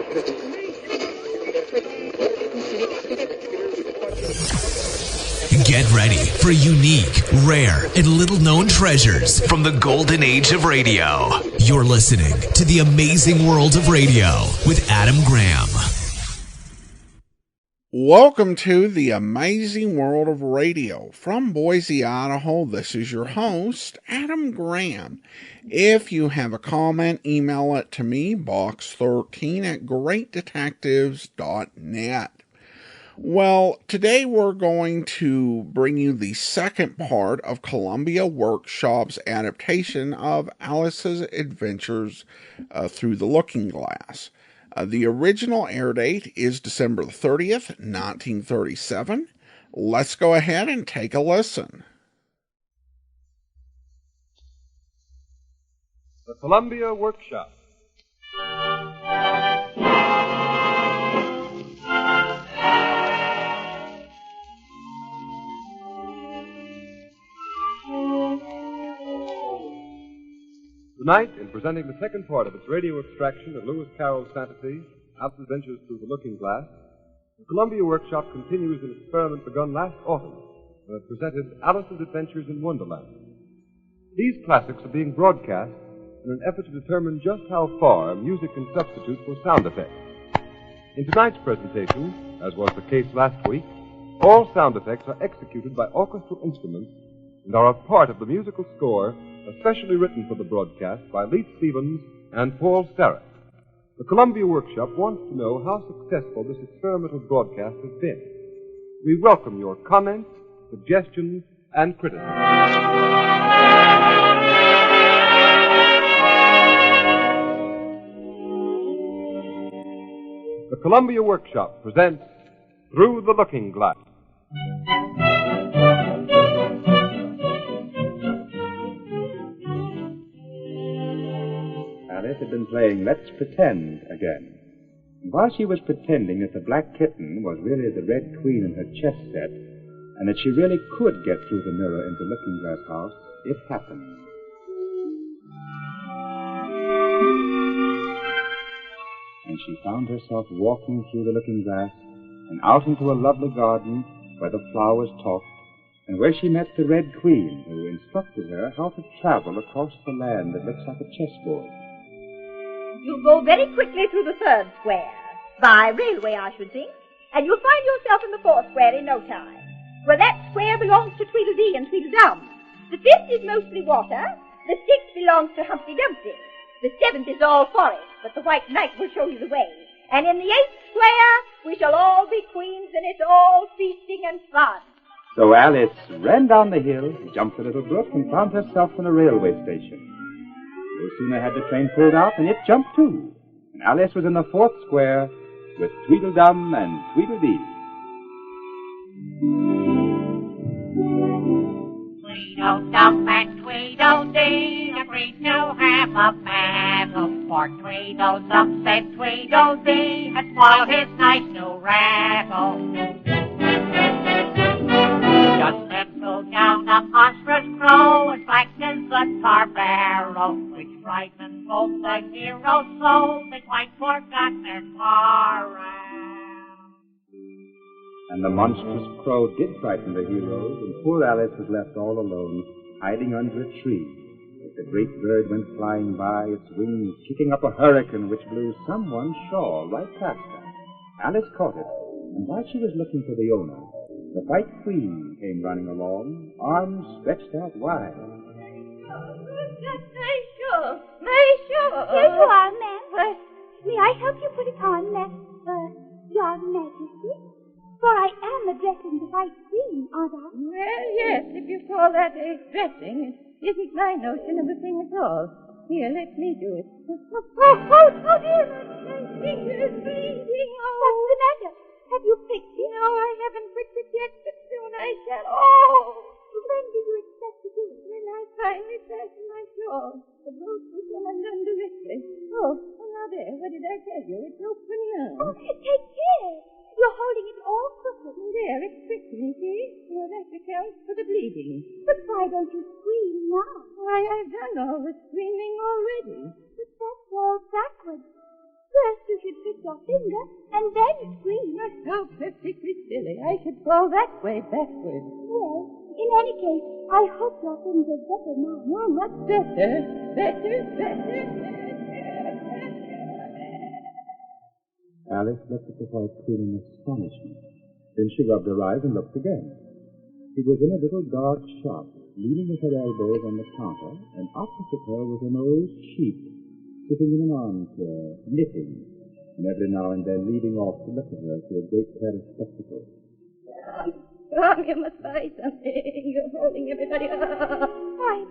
Get ready for unique, rare, and little-known treasures from the golden age of radio. You're listening to The Amazing World of Radio with Adam Graham. Welcome to The Amazing World of Radio. From Boise, Idaho, this is your host, Adam Graham. If you have a comment, email it to me, box13@greatdetectivesnetdetectivesp27464. Well, today we're going to bring you the second part of Columbia Workshop's adaptation of Alice's Adventures Through the Looking Glass. The original air date is December 30th, 1937. Let's go ahead and take a listen. The Columbia Workshop. Tonight, in presenting the second part of its radio extraction of Lewis Carroll's fantasy, Alice's Adventures Through the Looking Glass, the Columbia Workshop continues an experiment begun last autumn when it presented Alice's Adventures in Wonderland. These classics are being broadcast in an effort to determine just how far music can substitute for sound effects. In tonight's presentation, as was the case last week, all sound effects are executed by orchestral instruments and are a part of the musical score especially written for the broadcast by Leith Stevens and Paul Starrett. The Columbia Workshop wants to know how successful this experimental broadcast has been. We welcome your comments, suggestions, and criticism. The Columbia Workshop presents Through the Looking Glass. Alice had been playing Let's Pretend again. And while she was pretending that the black kitten was really the Red Queen in her chess set, and that she really could get through the mirror into Looking Glass House, it happened. And she found herself walking through the looking glass and out into a lovely garden where the flowers talked, and where she met the Red Queen, who instructed her how to travel across the land that looks like a chessboard. You'll go very quickly through the third square, by railway, I should think, and you'll find yourself in the fourth square in no time. Well, that square belongs to Tweedledee and Tweedledum. The fifth is mostly water. The sixth belongs to Humpty Dumpty. The seventh is all forest, but the White Knight will show you the way. And in the eighth square, we shall all be queens, and it's all feasting and fun. So Alice ran down the hill, jumped a little brook, and found herself in a railway station. No sooner had the train pulled out than it jumped too, and Alice was in the fourth square with Tweedledum and Tweedledee. Tweedledum and Tweedledee agreed to have a battle, for Tweedledum said Tweedledee had spoiled his nice new rattle. Just then flew down a monstrous crow and flanked his tar barrel, which frightened both the heroes so they quite forgot their sorrow. And the monstrous crow did frighten the heroes, and poor Alice was left all alone, hiding under a tree, as the great bird went flying by, its wings kicking up a hurricane which blew someone's shawl right past her. Alice caught it, and while she was looking for the owner, the White Queen came running along, arms stretched out wide. Monsieur! Here you are, ma'am. May I help you put it on, Your Majesty? For I am addressing the White Queen, aren't I? Well, yes, if you call that a dressing, it isn't my notion of a thing at all. Here, let me do it. Oh, dear, my finger is bleeding. What's the matter? Have you fixed it? No, I haven't fixed it yet, but soon I shall. Oh! When do you expect to do it? When I finally fasten my shawl. The boat will come undone directly. Oh, now there. What did I tell you? It's open now. Oh, take care. You're holding it all crooked. There, it's fixing, see? Well, that accounts for the bleeding. But why don't you scream now? Why, I've done all the screaming already. But that's all backwards. First you should fix prick your finger and then scream. You're so perfectly silly. I should go that way backward. Well, in any case, I hope your finger's better now. Oh, much better. Better. Alice looked at the White Queen in astonishment. Then she rubbed her eyes and looked again. She was in a little dark shop, leaning with her elbows on the counter, and opposite her was an old sheep, sitting in an armchair, knitting, and every now and then leading off to look at her through a great pair of spectacles. Come, you must buy something. You're holding everybody up. Why,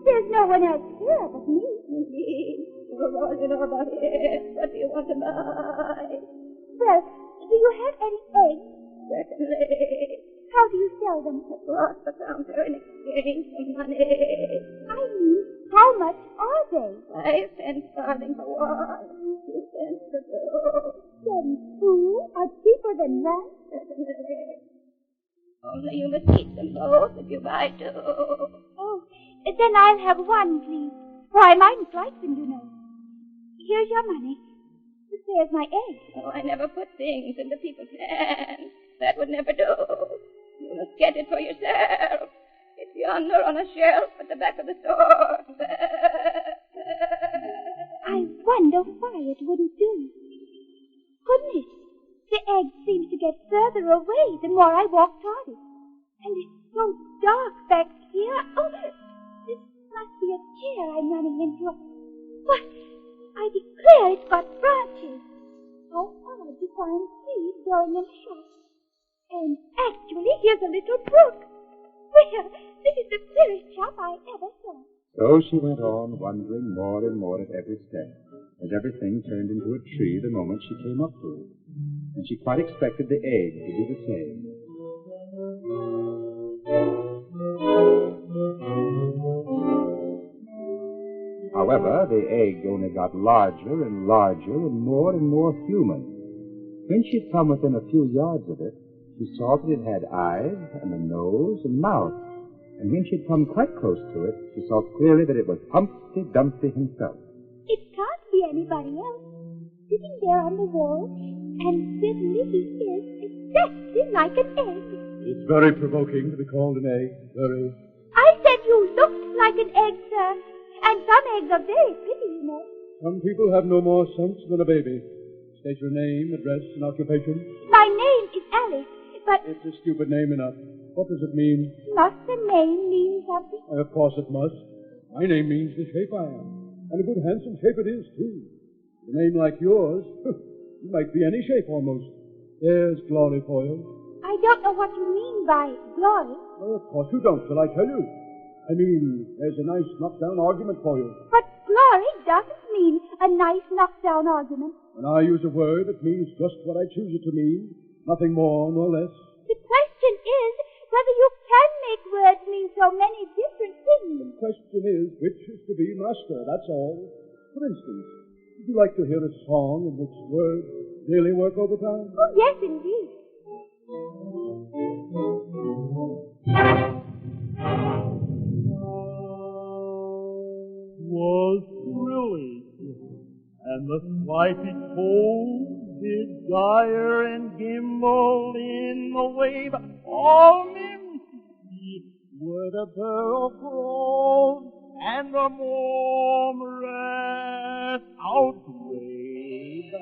there's no one else here but me. Well, all you know about it. What do you want to buy? Well, do you have any eggs? Certainly. How do you sell them? Across the counter in exchange for money. I mean, how much are they? 5 cents farthing for one, 2 cents for two. Then 2 are cheaper than 1? Certainly. Only you must eat them both if you buy 2. Oh, then I'll have 1, please. For I mightn't like them, you know. Here's your money. But there's my egg. Oh, I never put things into people's hands. That would never do. You must get it for yourself. It's yonder on a shelf at the back of the store. I wonder why it wouldn't do. Goodness, the egg seems to get further away the more I walk toward it. And it's so dark back here. Oh, this must be a chair I'm running into. What? I declare it's got branches. How odd to find trees growing in a shop. And actually, here's a little brook. Well, this is the queerest shop I ever saw. So she went on, wondering more and more at every step, as everything turned into a tree the moment she came up to it. And she quite expected the egg to do the same. However, the egg only got larger and larger and more human. When she'd come within a few yards of it, she saw that it had eyes and a nose and mouth. And when she'd come quite close to it, she saw clearly that it was Humpty Dumpty himself. It can't be anybody else. Sitting there on the wall, and certainly he is exactly like an egg. It's very provoking to be called an egg. Very. I said you looked like an egg, sir. And some eggs are very pretty, you know. Some people have no more sense than a baby. State your name, address, and occupation. My name is Alice, but It's a stupid name enough. What does it mean? must the name mean something? Why, of course it must. My name means the shape I am. And a good handsome shape it is, too. A name like yours, you might be any shape almost. There's glory for you. I don't know what you mean by glory. Well, of course you don't till I tell you. I mean, there's a nice knockdown argument for you. But glory doesn't mean a nice knockdown argument. When I use a word, it means just what I choose it to mean. Nothing more nor less. The question is whether you can make words mean so many different things. The question is, which is to be master, that's all. For instance, would you like to hear a song in which words really work overtime? Oh, yes, indeed. Was thrilling, and the flighty toad did gyre and gimble in the wave. All empty were the pearl groves and the murmurous outgrave.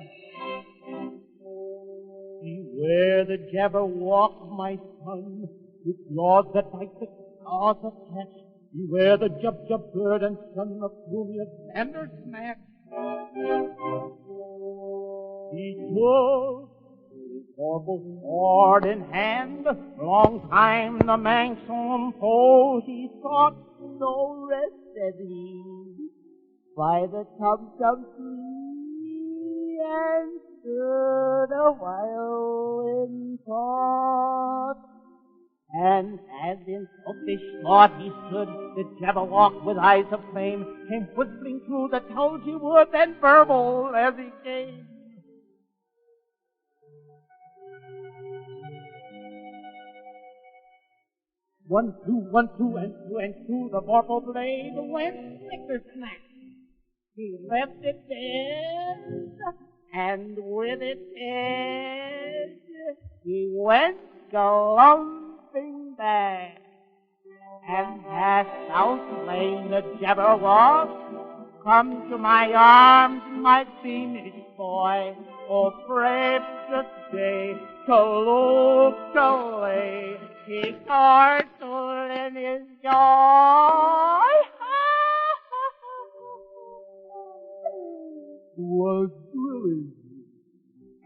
Beware the Jabberwock, my son, with claws that bite the claws that catch. Beware the Jub-Jub bird and son of Plumius Bandersnatch. He took his awful sword in hand. Long time the manxome foe he sought, so rested he by the Tub-Tub tree and stood a while in thought. And as in selfish thought he stood, the Jabberwock with eyes of flame came whistling through the tulgey wood and burbled as he came. 1, 2, 1, 2, and 2, and 2, the vorpal blade went snicker-snack. He left it dead and with its edge he went galumphing back. And has South Lane the Jabberwock come to my arms, my beamish boy? Oh, brave the day to look away, he chortled in his joy. Was thrilling,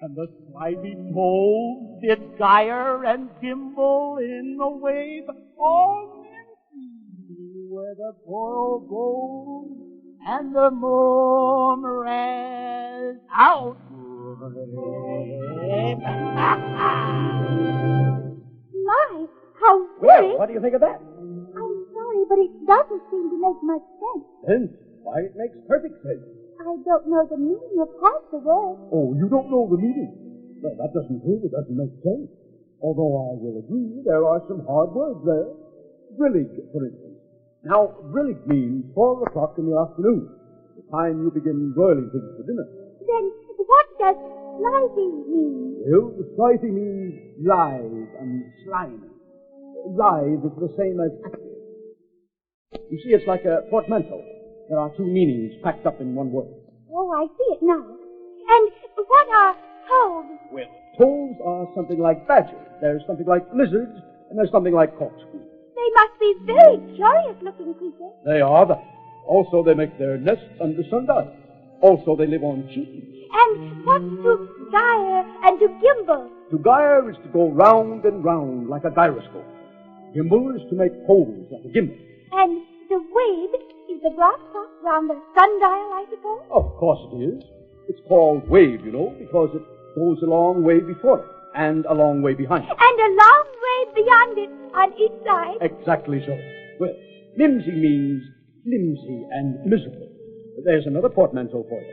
and the slimy toad did gyre and gimble in the wave. Oh, Nancy, where the coral goes and the moon ran out. My, how very... Well, what do you think of that? I'm sorry, but it doesn't seem to make much sense. Sense? Why, it makes perfect sense. I don't know the meaning of half the word. Oh, you don't know the meaning? Well, that doesn't prove it doesn't make sense. Although I will agree there are some hard words there. Brillig, for instance. Now, brillig means 4 o'clock in the afternoon, the time you begin boiling things for dinner. Then what does slithy mean? Well, slithy means live and slimy. Live is the same as active. You see, it's like a portmanteau. There are 2 meanings packed up in one word. Oh, I see it now. And what are toads? Well, toads are something like badgers. There's something like lizards, and there's something like corkscrews. They must be very curious-looking creatures. They are that. Also, they make their nests under sundials. Also, they live on cheese. And what's to gyre and to gimble? To gyre is to go round and round like a gyroscope. Gimble is to make holes like a gimbal. And the wave is the grass top round the sundial, I suppose? Of course it is. It's called wave, you know, because it goes a long way before it and a long way behind it. And a long way beyond it on each side? Exactly so. Well, mimsy means flimsy and miserable. There's another portmanteau for you.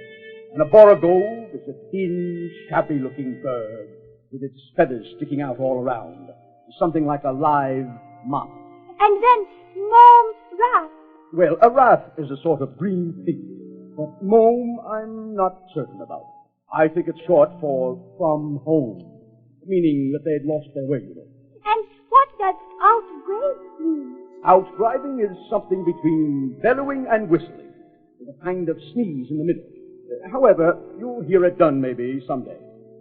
And a borogold is a thin, shabby-looking bird with its feathers sticking out all around. Something like a live moth. And then mome rat. Well, a rat is a sort of green pig. But mome, I'm not certain about. I think it's short for from home, meaning that they'd lost their way, you know. And what does outgrabe mean? Outgribing is something between bellowing and whistling, with a kind of sneeze in the middle. However, you'll hear it done maybe someday.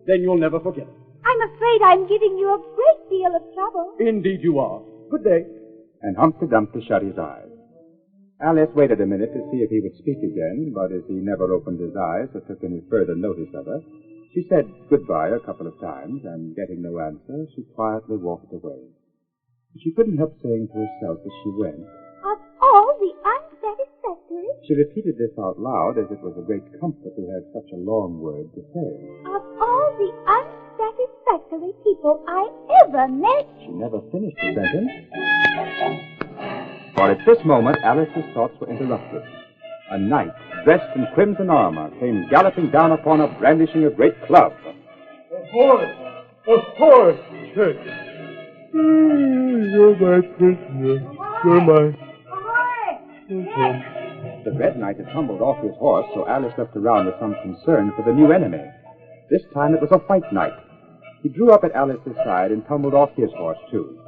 Then you'll never forget it. I'm afraid I'm giving you a great deal of trouble. Indeed you are. Good day. And Humpty Dumpty shut his eyes. Alice waited a minute to see if he would speak again, but as he never opened his eyes or took any further notice of her, she said goodbye a couple of times, and getting no answer, she quietly walked away. She couldn't help saying to herself as she went, Of all the unsatisfactory... She repeated this out loud as it was a great comfort to have such a long word to say. Of all the unsatisfactory people I ever met... She never finished the sentence. For at this moment, Alice's thoughts were interrupted. A knight, dressed in crimson armor, came galloping down upon her, brandishing a great club. A horse, church. You're my prisoner. You're my... The Red Knight had tumbled off his horse, so Alice looked around with some concern for the new enemy. This time it was a White Knight. He drew up at Alice's side and tumbled off his horse, too.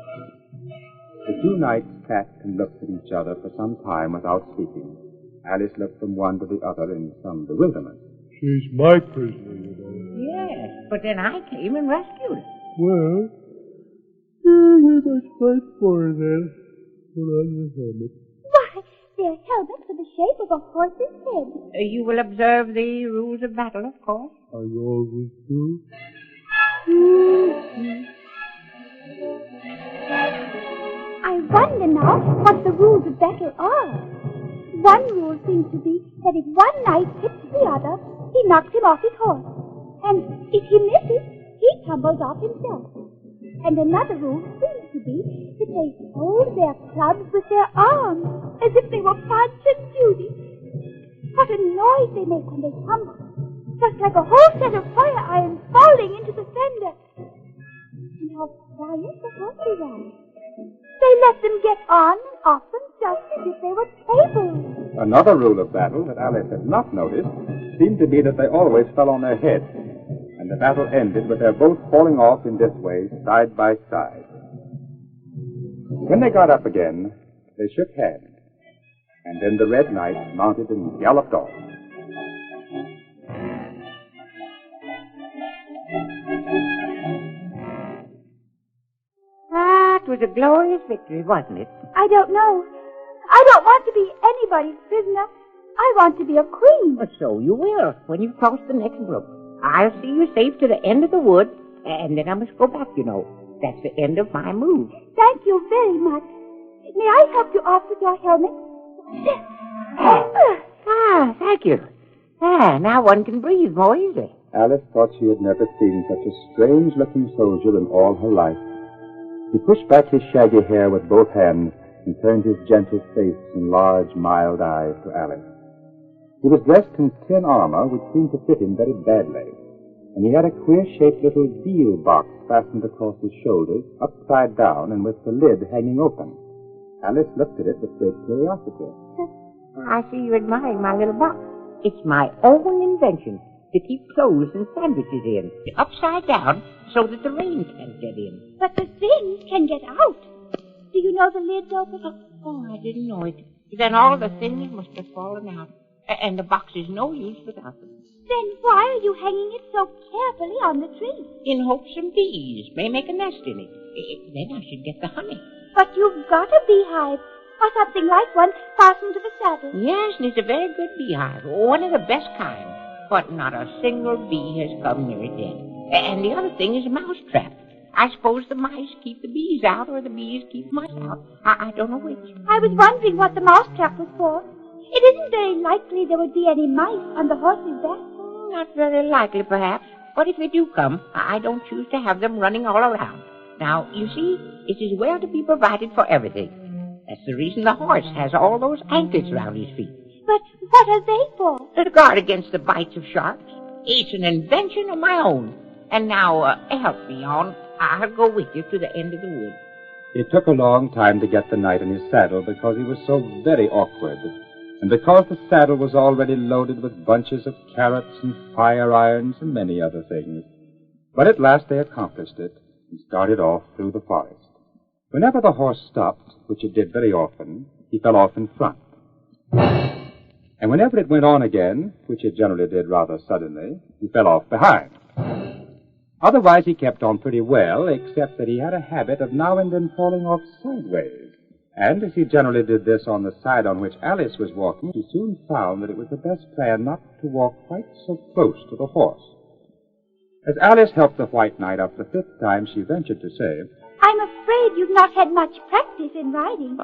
The 2 knights sat and looked at each other for some time without speaking. Alice looked from one to the other in some bewilderment. She's my prisoner, you know. Yes, but then I came and rescued her. Well, we must fight for her then. Put on your helmet. Why, their helmets are the shape of a horse's head. You will observe the rules of battle, of course. I always do. I wonder now what the rules of battle are. One rule seems to be that if one knight hits the other, he knocks him off his horse. And if he misses, he tumbles off himself. And another rule seems to be that they hold their clubs with their arms, as if they were Punch and Judy. What a noise they make when they tumble, just like a whole set of fire irons falling into the fender. And how quiet the horses are. They let them get on and off them just as if they were tables. A Another rule of battle that Alice had not noticed seemed to be that they always fell on their heads, and the battle ended with their both falling off in this way, side by side. When they got up again, they shook hands, and then the Red Knight mounted and galloped off. Ah, it was a glorious victory, wasn't it? I don't know. I don't want to be anybody's prisoner. I want to be a queen. Well, so you will, when you cross the next brook. I'll see you safe to the end of the wood, and then I must go back, you know. That's the end of my move. Thank you very much. May I help you off with your helmet? Thank you. Now one can breathe more easily. Alice thought she had never seen such a strange-looking soldier in all her life. He pushed back his shaggy hair with both hands and turned his gentle face and large, mild eyes to Alice. He was dressed in tin armor which seemed to fit him very badly, and he had a queer-shaped little deal box fastened across his shoulders, upside down and with the lid hanging open. Alice looked at it with great curiosity. I see you're admiring my little box. It's my own invention to keep clothes and sandwiches in, upside down, so that the rain can't get in. But the things can get out. Do you know the lid's open? Oh, I didn't know it. Then all the things must have fallen out, and the box is no use without them. Then why are you hanging it so carefully on the tree? In hopes some bees may make a nest in it. Then I should get the honey. But you've got a beehive, or something like one, fastened to the saddle. Yes, and it's a very good beehive, one of the best kind. But not a single bee has come near it yet. And the other thing is a mouse trap. I suppose the mice keep the bees out, or the bees keep mice out. I don't know which. I was wondering what the mouse trap was for. It isn't very likely there would be any mice on the horse's back. Not very likely, perhaps. But if they do come, I don't choose to have them running all around. Now, you see, it is well to be provided for everything. That's the reason the horse has all those anklets round his feet. But what are they for? To guard against the bites of sharks. It's an invention of my own. And now, help me on. I'll go with you to the end of the wood. It took a long time to get the knight in his saddle because he was so very awkward, and because the saddle was already loaded with bunches of carrots and fire irons and many other things. But at last they accomplished it and started off through the forest. Whenever the horse stopped, which it did very often, he fell off in front. And whenever it went on again, which it generally did rather suddenly, he fell off behind. Otherwise, he kept on pretty well, except that he had a habit of now and then falling off sideways. And as he generally did this on the side on which Alice was walking, he soon found that it was the best plan not to walk quite so close to the horse. As Alice helped the White Knight up the fifth time, she ventured to say, I'm afraid you've not had much practice in riding.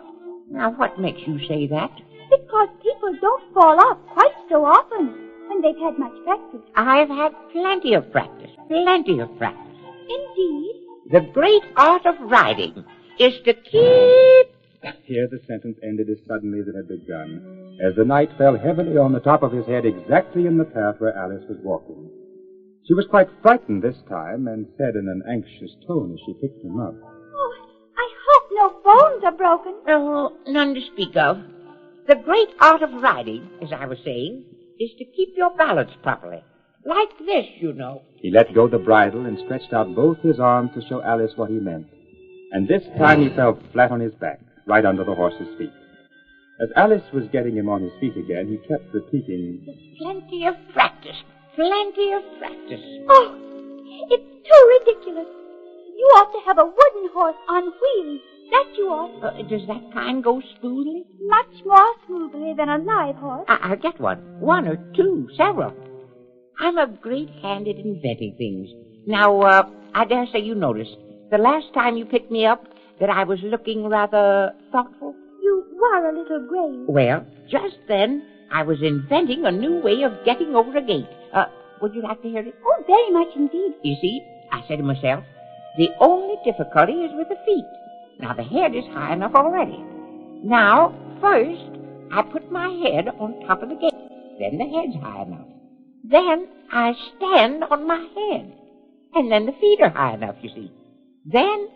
Now, what makes you say that? Because people don't fall off quite so often when they've had much practice. I've had plenty of practice. Plenty of practice. Indeed. The great art of riding is to keep... Here the sentence ended as suddenly as it had begun, as the knight fell heavily on the top of his head exactly in the path where Alice was walking. She was quite frightened this time, and said in an anxious tone as she picked him up, Oh, I hope no bones are broken. Oh, none to speak of. The great art of riding, as I was saying, is to keep your balance properly. Like this, you know. He let go the bridle and stretched out both his arms to show Alice what he meant. And this time he fell flat on his back, right under the horse's feet. As Alice was getting him on his feet again, he kept repeating, Plenty of practice. Plenty of practice. Oh, it's too ridiculous. You ought to have a wooden horse on wheels. That you ought. Does that kind go smoothly? Much more smoothly than a live horse. I'll get one. One or two, several. I'm a great hand at inventing things. Now, I dare say you noticed, the last time you picked me up, that I was looking rather thoughtful. You were a little grave. Well, just then, I was inventing a new way of getting over a gate. Would you like to hear it? Oh, very much indeed. You see, I said to myself, the only difficulty is with the feet. Now, the head is high enough already. Now, first, I put my head on top of the gate. Then the head's high enough. Then I stand on my head. And then the feet are high enough, you see. Then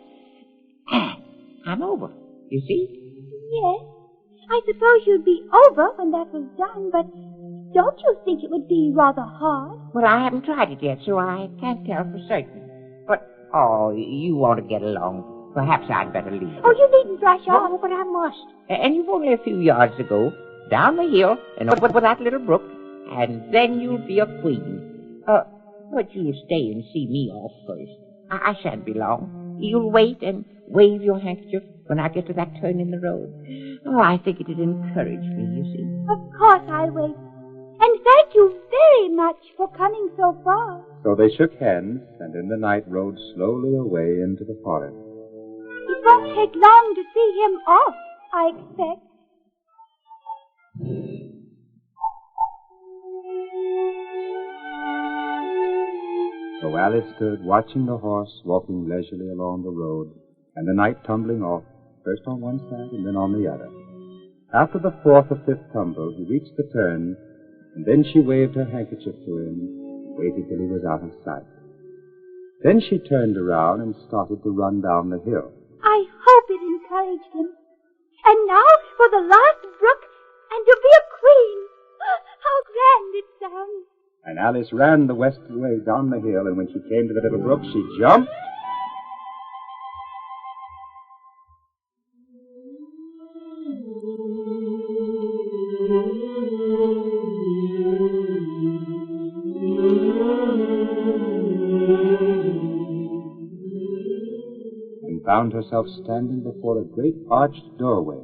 I'm over, you see? Yes. I suppose you'd be over when that was done, but don't you think it would be rather hard? Well, I haven't tried it yet, so I can't tell for certain. But, you want to get along. Perhaps I'd better leave. Oh, you needn't rush off. No, but I must. And you've only a few yards to go. Down the hill and over that little brook, and then you'll be a queen. But you'll stay and see me off first. I shan't be long. You'll wait and wave your handkerchief when I get to that turn in the road. Oh, I think it'd encourage me, you see. Of course I'll wait. And thank you very much for coming so far. So they shook hands, and in the night rode slowly away into the forest. It won't take long to see him off, I expect. So Alice stood watching the horse walking leisurely along the road, and the night tumbling off, first on one side and then on the other. After the fourth or fifth tumble, he reached the turn, and then she waved her handkerchief to him and waited till he was out of sight. Then she turned around and started to run down the hill. I hope it encouraged him. And now for the last brook, and to be a queen. How grand it sounds. And Alice ran the western way down the hill, and when she came to the little brook, she jumped. And found herself standing before a great arched doorway,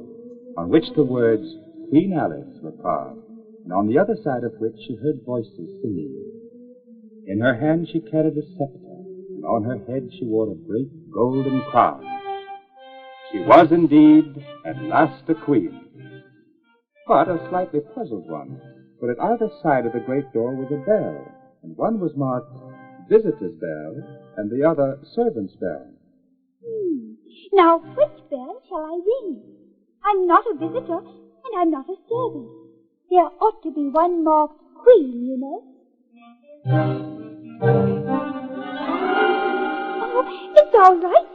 on which the words Queen Alice were carved, and on the other side of which she heard voices singing. In her hand she carried a scepter, and on her head she wore a great golden crown. She was indeed at last a queen, but a slightly puzzled one, for at either side of the great door was a bell, and one was marked Visitor's Bell, and the other Servant's Bell. Now, which bell shall I ring? I'm not a visitor, and I'm not a servant. There ought to be one marked Queen, you know. Oh, it's all right.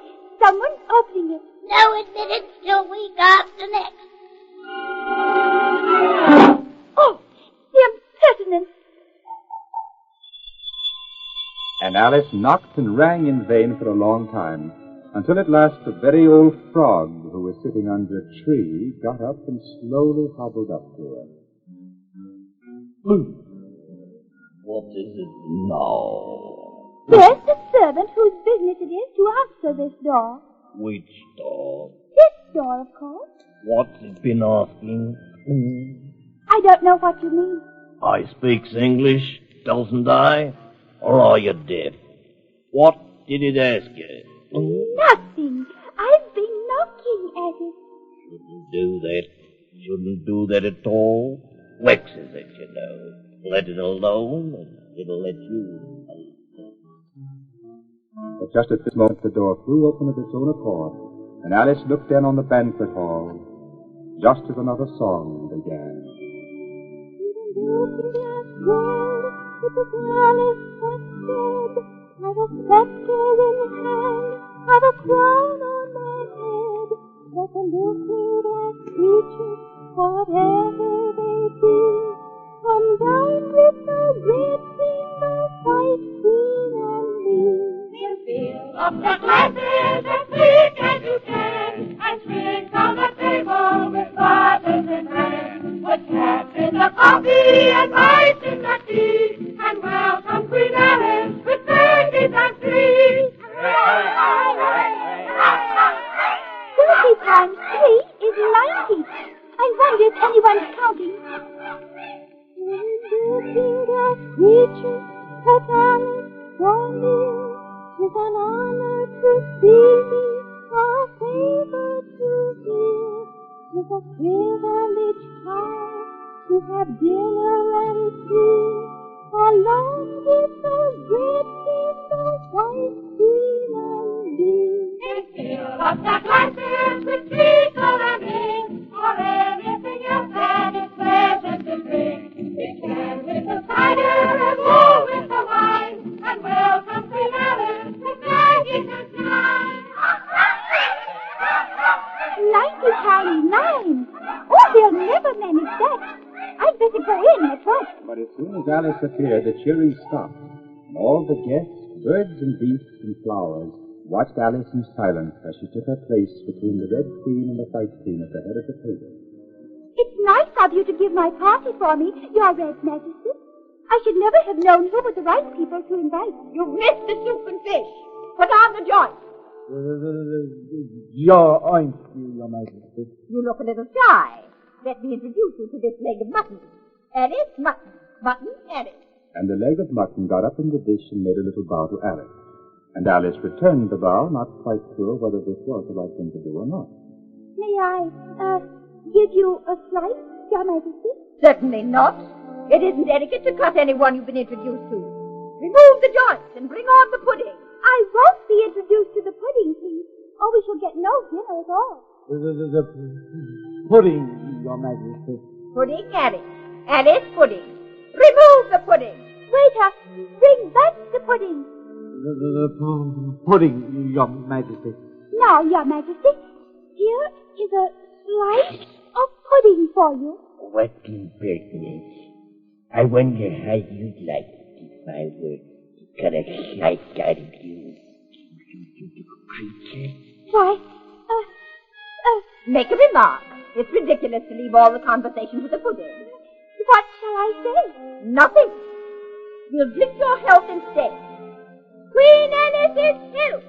Someone's opening it. No admittance till week after next. Oh, the impertinence. And Alice knocked and rang in vain for a long time, until at last a very old frog who was sitting under a tree got up and slowly hobbled up to her. What is it now? There's the servant whose business it is to answer this door. Which door? This door, of course. What's it been asking? I don't know what you mean. I speaks English, doesn't I? Or are you deaf? What did it ask you? Nothing. I've been knocking at it. Shouldn't do that. Shouldn't do that at all. Vexes it, you know. Let it alone, and it'll let you alone. But just at this moment the door flew open of its own accord, and Alice looked in on the banquet hall, just as another song began. I've a scepter in hand, I've a crown on my head. Let the lizard and creatures, whatever they be, come down with the red queen, the white queen, and me. We'll fill up the glasses as quick as you can, and spring on the table with glasses and bread. Put caps in the coffee and mice in the tea, and welcome Queen Alice with turkeys and trees. 30 times 3 is 90. I wonder if anyone's counting. Creatures that Alice draw near, 'tis an honor to see me, a favor to hear. 'Tis a privilege high to have dinner and tea, along with the red queen, the white queen, and me. Fill up the glasses with treacle and ink, or anything else that is pleasant to drink. It can with the cider and wool with the wine, and welcome Queen Alice with Maggie and John. 90 times 9. Oh, Alice appeared, the cheering stopped, and all the guests, birds and beasts and flowers, watched Alice in silence as she took her place between the Red Queen and the White Queen at the head of the table. It's nice of you to give my party for me, Your Red Majesty. I should never have known who were the right people to invite. You've missed the soup and fish. Put on the joint. Your Majesty. You look a little shy. Let me introduce you to this leg of mutton. Alice, mutton. Mutton, Alice. And the leg of mutton got up in the dish and made a little bow to Alice. And Alice returned the bow, not quite sure whether this was the right thing to do or not. May I, give you a slice, Your Majesty? Certainly not. It isn't etiquette to cut anyone you've been introduced to. Remove the joints and bring on the pudding. I won't be introduced to the pudding, please, or we shall get no dinner at all. The pudding, Your Majesty. Pudding, Alice. Alice, pudding. Remove the pudding. Waiter, bring back the pudding. The pudding, Your Majesty. Now, Your Majesty, here is a slice of pudding for you. What impertinence. I wonder how you'd like it if I were to cut a slice out of you, creature. Why, Make a remark. It's ridiculous to leave all the conversation with the pudding. What shall I say? Nothing. We'll drink your health instead. Queen Alice's health.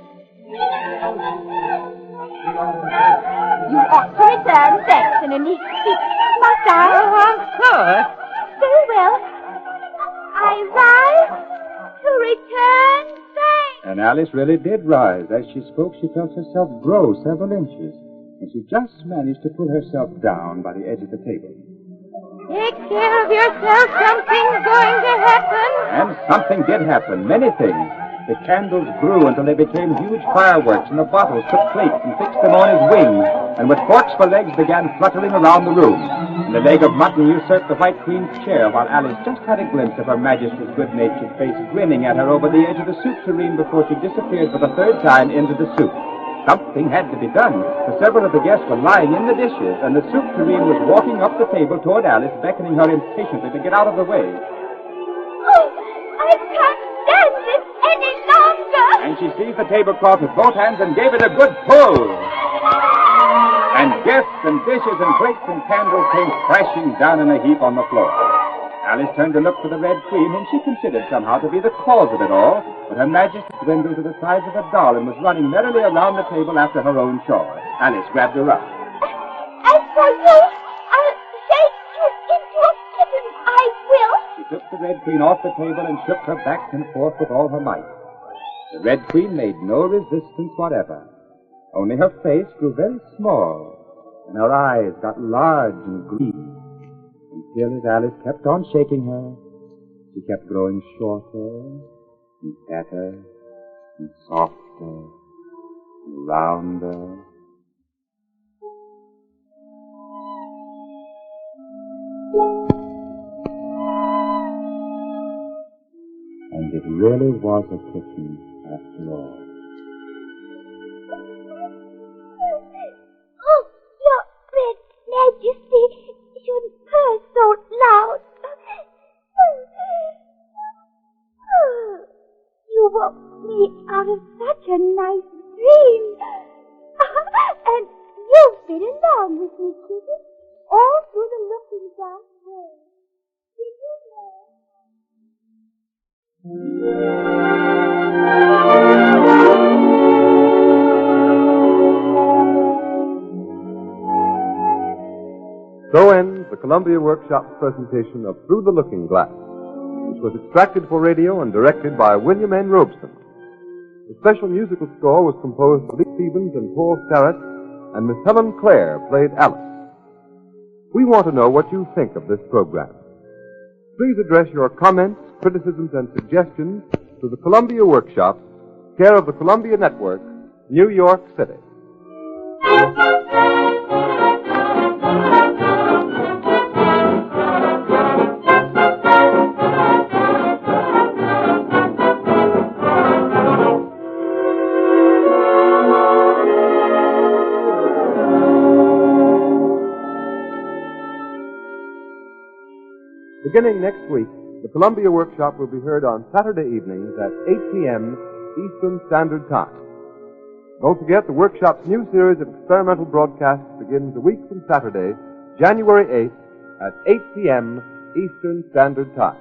You ought to return thanks in a neat speech. Must I? Of course. Very well. I rise to return thanks. And Alice really did rise. As she spoke, she felt herself grow several inches, and she just managed to pull herself down by the edge of the table. Take care of yourself. Something's going to happen. And something did happen. Many things. The candles grew until they became huge fireworks, and the bottles took plates and fixed them on his wings, and with forks for legs began fluttering around the room. And the leg of mutton usurped the White Queen's chair, while Alice just had a glimpse of Her Majesty's good-natured face grinning at her over the edge of the soup tureen before she disappeared for the third time into the soup. Something had to be done, for several of the guests were lying in the dishes, and the soup tureen was walking up the table toward Alice, beckoning her impatiently to get out of the way. Oh, I can't stand this any longer. And she seized the tablecloth with both hands and gave it a good pull. And guests and dishes and plates and candles came crashing down in a heap on the floor. Alice turned to look for the Red Queen, whom she considered somehow to be the cause of it all, but Her Majesty dwindled to the size of a doll and was running merrily around the table after her own shawl. Alice grabbed her up. As for you, I'll shake you into a kitten. I will. She took the Red Queen off the table and shook her back and forth with all her might. The Red Queen made no resistance whatever. Only her face grew very small, and her eyes got large and green. Until as Alice kept on shaking her, she kept growing shorter and fatter and softer and rounder. And it really was a kitten after all. Oh, Your Red Majesty shouldn't purr so loud. You woke me out of such a nice dream. And you've been along with me, Kitty, all through the Looking Glass way. Did you know? So ends the Columbia Workshop's presentation of Through the Looking Glass, which was extracted for radio and directed by William N. Robson. The special musical score was composed by Lee Stevens and Paul Starrett, and Miss Helen Clare played Alice. We want to know what you think of this program. Please address your comments, criticisms, and suggestions to the Columbia Workshop, care of the Columbia Network, New York City. Beginning next week, The Columbia Workshop will be heard on Saturday evenings at 8 p.m. Eastern Standard Time. Don't forget, the Workshop's new series of experimental broadcasts begins a week from Saturday, January 8th at 8 p.m. Eastern Standard Time.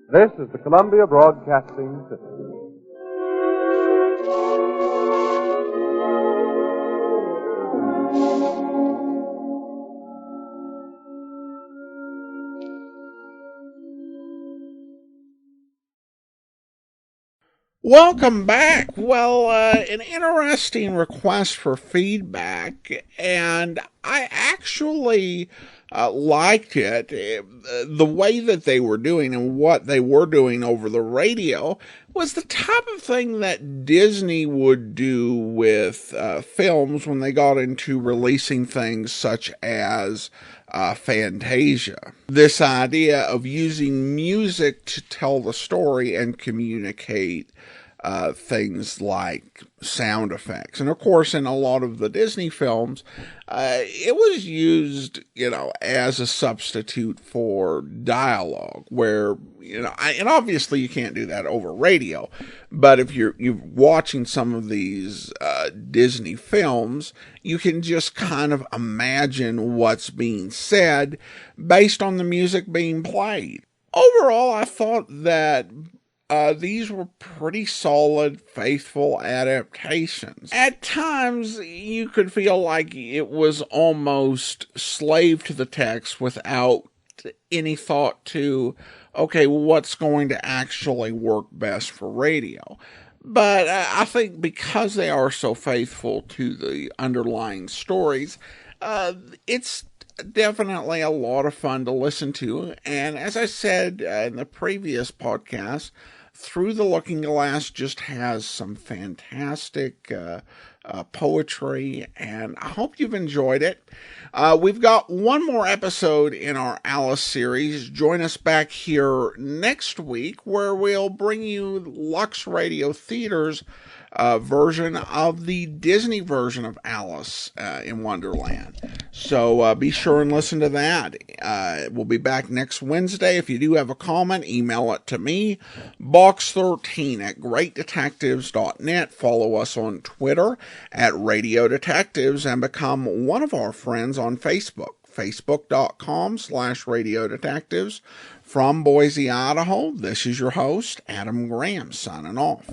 This is the Columbia Broadcasting System. Welcome back. Well, an interesting request for feedback, and I actually liked it. The way that they were doing and what they were doing over the radio was the type of thing that Disney would do with films when they got into releasing things such as Fantasia. This idea of using music to tell the story and communicate things like sound effects. And of course, in a lot of the Disney films, it was used, as a substitute for dialogue, where, and obviously you can't do that over radio, but if you're watching some of these Disney films, you can just kind of imagine what's being said based on the music being played. Overall, I thought that these were pretty solid, faithful adaptations. At times, you could feel like it was almost slave to the text without any thought to, okay, what's going to actually work best for radio. But I think because they are so faithful to the underlying stories, it's definitely a lot of fun to listen to. And as I said in the previous podcast, Through the Looking Glass just has some fantastic poetry, and I hope you've enjoyed it. We've got one more episode in our Alice series. Join us back here next week, where we'll bring you Lux Radio Theater's version of the Disney version of Alice in Wonderland. So be sure and listen to that. We'll be back next Wednesday. If you do have a comment, email it to me, box13@greatdetectives.net. Follow us on Twitter @Radio Detectives and become one of our friends on Facebook, facebook.com/Radio Detectives. From Boise, Idaho, this is your host, Adam Graham, signing off.